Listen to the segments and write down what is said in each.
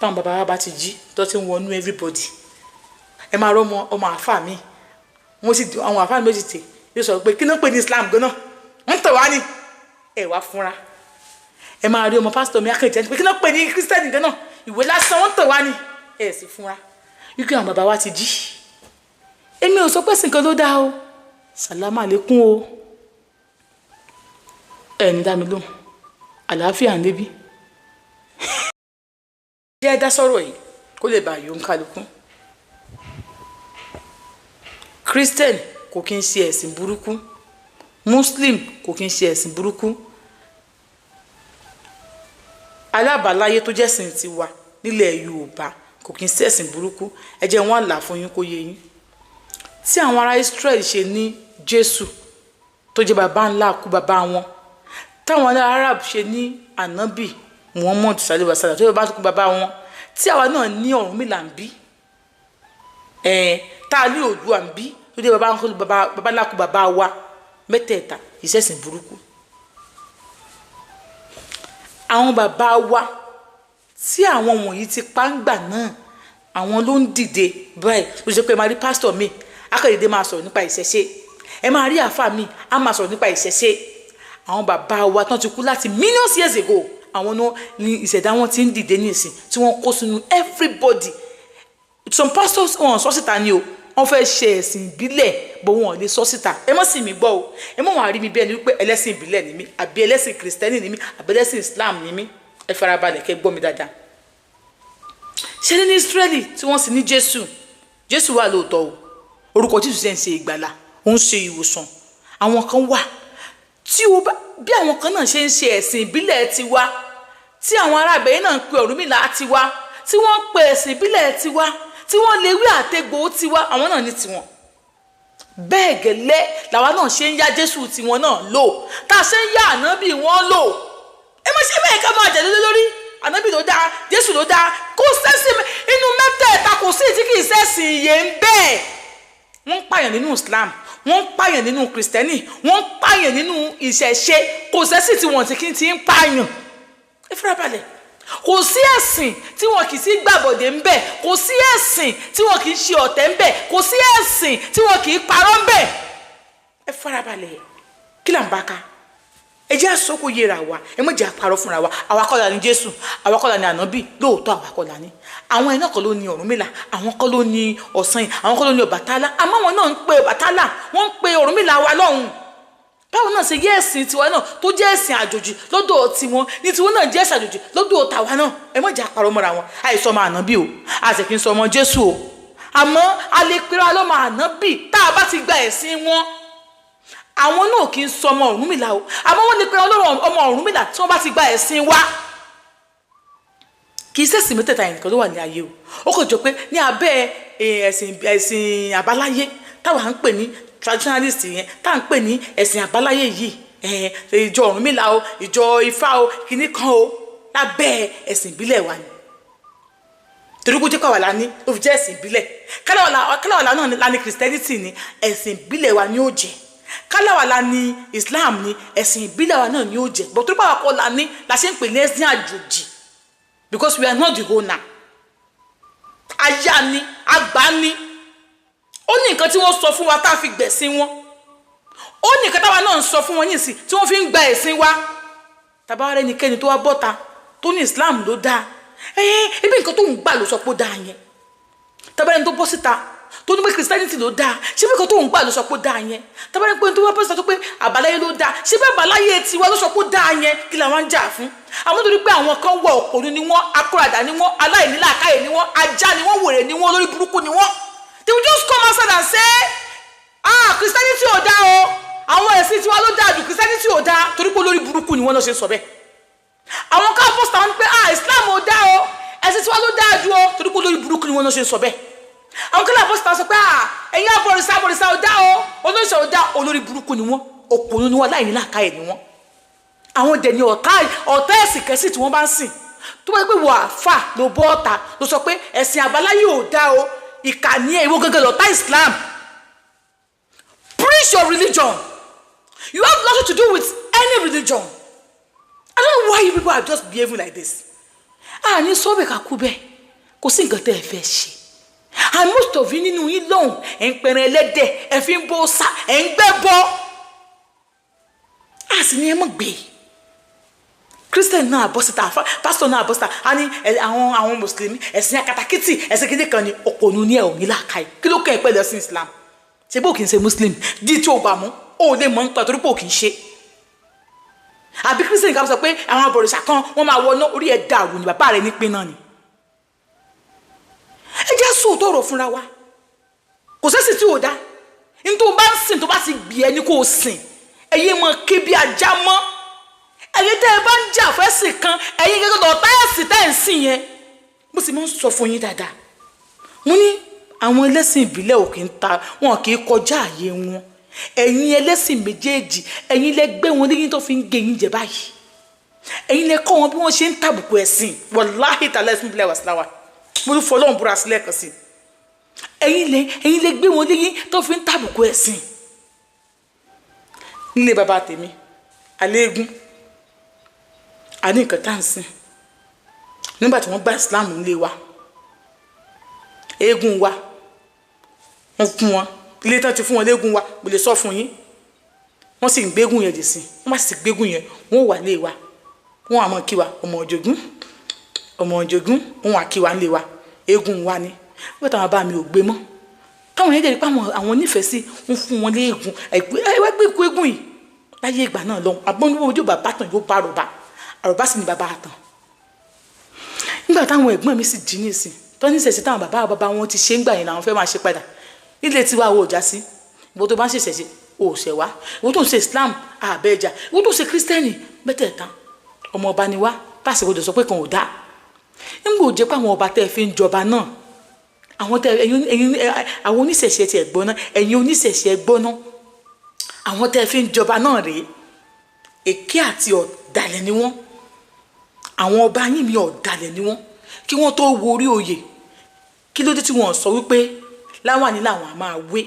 táwọn bàbá wa bá ti jí tó ti ń wọnú everybody ẹ máa rọ ọmọ àfáà mi wọ́n sì àwọn àfáà mi méjì tè yóò sọ pé kí ló ń pè ní Islam gan náà wọ́n tẹ̀ wá ní ẹ wá fúnra ẹ máa rí ọmọ pásítọ̀ mi akẹ́jẹ́ pé kí ló ń pè ní Christian gan náà ìwé lásán wọ́n tẹ̀ wá ní ẹ sì fúnra wípé àwọn bàbá wa ti jí èmi ò sọ pé sìnkan ló dá o sàlámà lékún o ẹ ní dá mi lóhùn àlàáfíà ń lébi jẹ́ dá sọ̀rọ̀ yìí kó lè bá yòó ń kálukú Christian kò kí ń ṣe ẹ̀sìn burúkú Muslim kò kí ń ṣe ẹ̀sìn burúkú alábàáláyé tó jẹ́ sìn tiwa nílẹ̀ Yorùbá kò kí ń ṣe ẹ̀sìn burúkú ẹ jẹ́ wọn là fún yín kó yé yín tí àwọn ará Israel ṣe ní Jésù tó jẹ́ bàbá ńlá kú bàbá wọn táwọn ará Arab ṣe ní ànábì Muhammad sallallahu alaihi wasallam tó jẹ́ bàbá tó kú bàbá wọn tí àwa náà ní Ọ̀rúnmìlà ń bí tá a ní Oòduà ń bí tó jẹ́ bàbá ńlá kú bàbá wa mẹ́tẹ̀ẹ̀ta ìṣẹ̀sìn burúkú àwọn bàbá wa tí àwọn wọ̀nyí ti pàǹgbà náà àwọn ló ń dìde báyìí ó ṣe pé ẹ máa rí pásítọ̀ mi akẹ́dẹ̀dẹ̀ máa sọ̀rọ̀ nípa ìṣẹ̀ṣe ẹ máa rí àáfàá mi á máa sọ̀rọ̀ nípa ìṣẹ̀ṣe àwọn bàbá wa tán ti kú láti millions years ago àwọn náà ní ìṣẹ̀dá wọn ti ń dìde ní ìsìn tí wọ́n kó sínú everybody some pastors wọn sọ síta ni o wọ́n fẹ́ ṣe ẹ̀sìn ìbílẹ̀ bó wọn lè sọ síta ẹ mọ̀ sí mi gbọ́ o ẹ mọ̀ wọn àrí mi bẹ́ẹ̀ ni wípé ẹlẹ́sìn ìbílẹ̀ ni mí àbí ẹlẹ́sìn kìrìsìtẹ́nì ni mí àbí ẹlẹ́sìn Islam ni mí ẹ farabalẹ̀ kẹ́ gbọ́ mi dáadáa ṣe ní Israeli tí wọ́n sì ní Jésù wà lóòótọ́ o orúkọ Jésù ṣe ń ṣe ìgbàlà ó ń ṣe ìwòsàn àwọn kan wà tí ó bá bí àwọn kan náà ṣe ń ṣe ẹ̀sìn ìbílẹ̀ tiwa tí àwọn arábẹ̀yẹ náà ń pe Ọ̀rúnmìlà tiwa tí wọ́n ń pe ẹ̀sìn ìbílẹ̀ tiwa tí wọ́n lè wí àtẹ̀gbò tiwa àwọn náà ní tiwọn bẹ́ẹ̀ gẹ́lẹ́ làwa náà ṣe ń yá Jésù tiwọn náà lò tá a ṣe ń yá ànábì wọn lò ẹ má ṣe bẹ́ẹ̀ ká máa jẹ̀ lórí ànábì ló dá Jésù ló dá kó sẹ́sìn inú mẹ́tẹ̀ẹ̀ta kò sí tí kì í sẹ́sìn iye ń bẹ́ẹ̀ wọ́n ń pààyàn nínú Islam wọ́n ń pààyàn nínú Kristẹni wọ́n ń pààyàn nínú ìṣẹ̀ṣe kò sẹ́sìn tí wọ́n ti ń pààyàn ẹ farabalẹ̀ kò sí ẹ̀sìn tí wọn kì í sí gbàbọ̀dé ń bẹ̀ kò sí ẹ̀sìn tí wọn kì í ṣe ọ̀tẹ̀ ń bẹ̀ kò sí ẹ̀sìn tí wọn kì í parọ́ ń bẹ̀ ẹ farabalẹ̀ kí là ń bá ká ẹ jẹ́ àsọkò yẹra wa ẹ mọ̀ jẹ́ àparọ́ fúnra wa àwa kọ́ la ní Jésù àwa kọ́ la ní ànábì lóòótọ́ àwa kọ́ la ní àwọn iná kan ló ní Ọ̀rúnmìlà àwọn kan ló ní Ọ̀sanyìn àwọn kan ló ní Ọbàtálá àmọ́ àwọn náà ń pe Ọbàtálá wọ́n ń pe Ọ̀rúnmìlà wa lọ́hùn báwo náà ṣe yẹ ẹ̀sìn tiwa náà tó jẹ́ ẹ̀sìn àjòjì lọ́dọ̀ tiwọn ní tiwọn náà jẹ́ ẹ̀sìn àjòjì lọ́dọ̀ tàwa náà ẹ mọ̀ jẹ́ àparọ́ mọ́ra wọn àìsọ ọmọ ànábì o àṣekí ń sọ ọmọ Jésù o àmọ́ a lè pera lọ́mọ ànábì tá a bá ti gba ẹ̀sìn wọn àwọn náà kì í sọ ọmọ Ọ̀rúnmìlà o àmọ́ wọ́n lè pera ọmọ Ọ̀rúnmìlà tí wọ́n bá ti gba ẹ̀sìn wa kì í ṣẹ̀sìn mẹ́tẹ̀ẹ̀ta ẹnìkan ló wà ní ayé o ó kò jọ pé ní abẹ́ ẹ̀sìn àbáláyé táwa ń pè ní traditionalist yẹn táwa ń pè ní ẹ̀sìn àbáláyé yìí ìjọ Ọ̀rúnmìlà o ìjọ Ifá o kìíní kan o lábẹ́ ẹ̀sìn ìbílẹ̀ wa ni torí kó jẹ́ kọ́ wà lání ló fi jẹ́ ẹ̀sìn ìbílẹ̀ kálàwàlá náà la ní Christianity ni ẹ̀sìn ìbílẹ̀ wa ni ó jẹ́ kálàwàlá ní Islam ni ẹ̀sìn ìbílẹ̀ wa náà ni ó jẹ́ bọ̀ tó bá wà kọ́ la ní la ṣe ń pè ní ẹ̀sìn àjòjì because we are not the owner aya ni àgbà ni ó ní nǹkan tí wọ́n sọ fún wa tá a fi gbẹ̀sìn wọn ó ní nǹkan táwa náà ń sọ fún wọn yìí sí tí wọ́n fi ń gba ẹ̀sìn wa tàbá rẹ nìkẹ́ni tó wá bọ́ta tó ní Islam ló dáa ebi nǹkan tó ń gbà ló sọ pé ó dáa yẹn tàbá rẹ tó bọ́ síta tó ní pé Christianity ló dáa ṣé bí nǹkan tó ń gbà ló sọ pé ó dáa yẹn tàbá rẹ pé tó wá bọ́ síta tó pé àbáláyé ló dáa ṣé bí àbáláyé tiwa ló sọ pé ó dáa yẹn kí làwọn ń jà fún àwọn torí pé àwọn kan wọ òpònú ni wọ́n akúradà ni wọ́n aláìnílàákàyè ni wọ́n ajá ni wọ́n wèrè ni wọ́n lórí burúkú ni wọ́n they will just come outside and say Christianity ò dá o àwọn ẹ̀sìn tiwa ló dáa jù Christianity ò dá torí pé lórí burúkú ni wọ́n lọ ṣe sọ bẹ́ẹ̀ àwọn kan post àwọn pé Islam ò dá o ẹ̀sìn tiwa ló dáa jù o torí pé lórí burúkú ni wọ́n lọ ṣe sọ bẹ́ẹ̀ àwọn kan post àwọn sọ pé ẹ̀yin abọ̀rìṣà ò dá o olóṣèlú ò dá olórí burúkú ni wọ́n òpònú ni wọ́n aláìnílàákàyè ni wọ́n àwọn dẹ̀ ni ọ̀tá ẹ̀sìn kẹsì tí wọ́n bá ń sìn tó bá pé wọ́n àfà ló bọ́ ọ̀tá ló sọ pé ẹ̀sìn àbáláyé ò dá o ìkànnì ìwọ gẹ́gẹ́ lọ́tá Islam preach your religion you have nothing to do with any religion I don't know why you people are just behaving like this ní sọ́ọ̀bẹ̀ kakú bẹ́ẹ̀ kò sí nǹkan tẹ́ ẹ fẹ́ ṣe and most of you nínú yín lọ́hùn ẹ̀ ń pẹ̀rẹ̀ ẹlẹ́dẹ̀ ẹ̀ fi ń bọ́ sá ẹ̀ ń gbẹ́ bọ́ a sì ní ẹ mọ̀ gbé Christian náà bọ́ síta pastor náà bọ́ síta a ní àwọn mùsùlùmí ẹ̀sìn akatakítì ẹ̀sìn kéde kan ní òpònú ní ẹ̀ ò ní làákàyè kí ló kẹ́ ẹ pẹ̀lú ẹ̀sìn Islam ṣe bó kì í ṣe muslim di tí o bá mú o lè mọ̀ nípa torí pé o kì í ṣe àbí Christian kan sọ pé àwọn abọ̀rìṣà kan wọ́n máa wọná orí ẹ̀ dàrú ni bàbá rẹ̀ ní pín náà ni ẹ jẹ́ sóòótọ́ ọ̀rọ̀ fúnra wa kò sẹ́sì tí ò dá ní tó bá ń sìn tó bá ti gbì ẹ́ ní kó o sìn ẹ̀yin mọ̀ kí bí ajá mọ́ ẹ̀yin tẹ́ ẹ bá ń jà fẹ́sìn kan ẹ̀yin gẹ́gẹ́ lọ táyàsì tẹ́ ẹ̀ ń sìn yẹn mo sì máa ń sọ fún yín dáadáa mo ní àwọn ẹlẹ́sìn ìbílẹ̀ ò kì í ta wọn kì í kọjá àyè wọn ẹ̀yin ẹlẹ́sìn méjèèjì ẹ̀yin lẹ gbé wọn léyìn tó fi ń gé yín jẹ báyìí ẹ̀yin lẹ kọ́ wọn bí wọ́n ṣe ń tàbùkù ẹ̀sìn wàláhì tàlẹ́ ẹ̀sìn ìbílẹ̀ wàsíláwà mo ní fọlọ́run búra sílẹ̀ kan sí ẹ̀yin lẹ gbé wọn léyìn tó fi ń tàbùkù ẹ̀sìn nílé bàbá tèmi alẹ́gùn àní nǹkan tá à ń sìn nígbà tí wọ́n gba Islam nílé wa eégún wa wọ́n fún wọn ilé tán ti fún wọn léégún wa mo lè sọ fún yín wọ́n sì ń gbégún yẹn dì sí wọ́n bá sì gbégún yẹn wọ́n wà lé wa wọ́n àmọ́ kí wa ọmọ ọ̀jọ̀gún wọ́n wà kí wa nílé wa eégún wa ni wọ́n táwọn bá mi ò gbé mọ́ káwọn yẹn jẹ́ pé àwọn onífẹ̀ẹ́ sí wọ́n fún wọn léégún ẹ wá gbé ikú eégún yìí láyé ìgbà náà lọ́hùn àbọ̀núwó ojú bàbá tán yóò bá àròbá sì ni bàbá àtàn nígbà táwọn ẹ̀gbọ́n mi sì jí nísìn tó ní ìṣẹ̀ṣẹ̀ táwọn bàbá wọn ti ṣe ń gbà yẹn làwọn fẹ́ máa ṣe padà nílé tiwa ò já sí ìwọ tó bá ń ṣe ìṣẹ̀ṣẹ̀ ò ṣẹ̀ wá ìwọ tó ń ṣe Islam àbẹ́ẹ̀jà ìwọ tó ń ṣe kírísítẹ́nì bẹ́tẹ̀ẹ̀tàn ọmọ ọba ni wá pàṣẹ gbọdọ̀ sọ pé kan ò dáa nígbà òjẹ́ pé àwọn ọba tẹ́ ẹ fi ń jọba náà àwọn oníṣẹ̀ṣẹ̀ ti ẹ̀gbọ́n náà ẹ̀yin oníṣẹ̀ṣẹ̀ ẹ̀gbọ́n náà àwọn tẹ́ ẹ fi ń jọba náà rèé èké àti ọ̀dàlẹ̀ ni wọ́n àwọn ọba yín mi ọ̀dàlẹ̀ ni wọ́n kí wọ́n tó wo orí oyè kí ló dé tí wọ́n sọ wípé láwàní làwọn á máa wé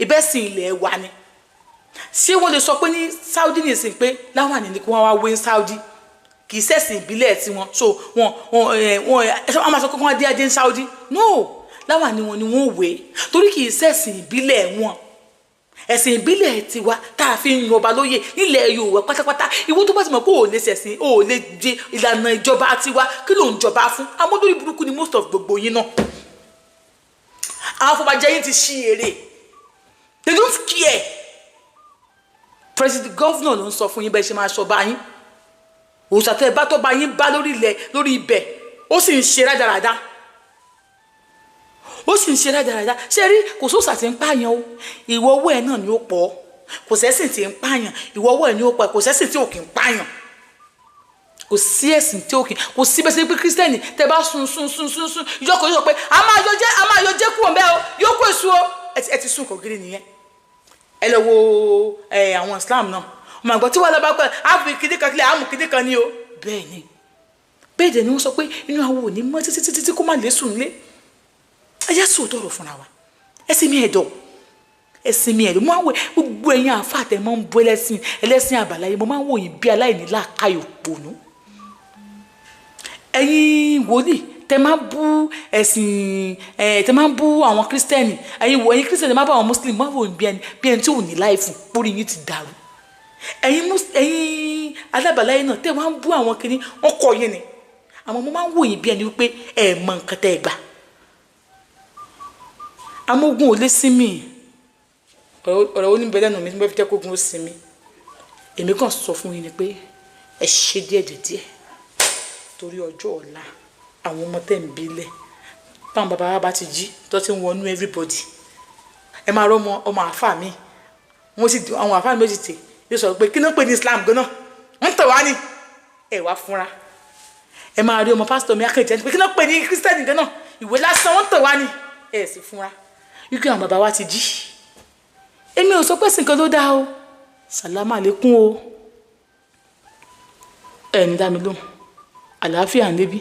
ìbẹ́sìn ilẹ̀ wa ni ṣé wọ́n lè sọ pé ní Saudi nìsín pé láwàní ni kí wọ́n wá wé ní Saudi kì í ṣẹ̀sìn ìbílẹ̀ tiwọn so wọ́n máa sọ pé wọ́n dé adé ní Saudi no láwàní wọn ni wọ́n wé torí kì í ṣẹ̀sìn ìbílẹ̀ wọn ẹ̀sìn ìbílẹ̀ tiwa tá a fi ń yan ọba lóyè nílẹ̀ Yorùbá pátápátá ìwọ tó bá ti mọ̀ pé ò lè ṣẹ̀sìn ò lè di ìlànà ìjọba tiwa kí ló ń jọba fún amódórí burúkú ni most of gbogbo yín náà àwọn afọbajẹ yín ti ṣí eré they don't care president governor ló ń sọ fún yín bẹ́ẹ̀ ṣe máa ṣọba yín òṣàtẹ̀ bá tọ́ba yín bá lórí ibẹ̀ ó sì ń ṣe rádaràda ṣe rí kò sóòsà tí ń pààyàn o ìwọ owó ẹ náà ni ó pọ̀ kò sẹ́sìn tí ń pààyàn ìwọ owó ẹ ni ó pọ̀ kò sẹ́sìn tí ò kì ń pààyàn kò sí ẹ̀sìn tí ò kì kò sí bẹ́sẹ̀ pé kírísítẹ́nì tẹ bá sun ìjọkọ̀ yóò pé a máa yọ jẹ́ kúrò mbẹ́ o yóò kó èso o ẹ ti sún kò gírí nìyẹn ẹ lọ wo àwọn Islam náà ọmọ àgbọ̀ tí wọ́n lọ bá pẹ́ àfi kíní kan kílẹ̀ àmú kíní kan ní o bẹ́ẹ̀ dẹ̀ ni wọ́n sọ pé inú àwọn òní mọ́ títí kó má lè sùn lé ẹyẹ sòótọ́ ọ̀rọ̀ fúnra wa ẹsìn mi ẹ̀dọ̀ mo máa ń wò gbogbo ẹ̀yin àfáàtẹ̀ máa ń bọ́ ẹlẹ́sìn àbáláyé mo máa ń wò yín bí aláìní làákàyè òpònú ẹ̀yin wòlíì tẹ máa bú ẹ̀sìn tẹ máa bú àwọn kírísítẹ́nì ẹ̀yin kírísítẹ́nì máa bú àwọn mùsùlùmí máa wò yín bí ẹni tí ò ní láìfù pórí yín ti dàrú ẹ̀yin alábàláyé náà tẹ máa ń bú àwọn kìíní wọn kọ yín ni àmọ́ mo máa ń wò yín bí ẹni wípé ẹ̀ mọ nǹkan tẹ́ ẹ gbà amógun ò lé sí mi ọ̀rọ̀ oníbẹ̀rẹ̀ nù mí tí mo fi jẹ́ kógun ó sí mi èmi kàn sọ fún yín ni pé ẹ ṣe díẹ̀ torí ọjọ́ ọ̀la àwọn ọmọ tẹ̀ ń bílẹ̀ táwọn bàbá wa bá ti jí tó ti ń wọnú everybody ẹ máa rọ ọmọ àáfà mi wọ́n sì àwọn àáfà méjì tè yóò sọ pé kí ló ń pè ní Islam gan-an wọ́n tẹ̀ wá ní ẹ wá fúnra ẹ máa rí ọmọ pásítọ̀ mi akẹ́jẹ́ pé kí ló ń pè ní kírísítẹ́nì gan-an ìwé lásán wọ́n tẹ̀ wá ní ẹ sì fúnra wípé àwọn bàbá wa ti jí èmi ò sọ pé sìnkan ló dá o sàlámà lékún o ẹni dá mi lóhùn àlàáfíà ń lébi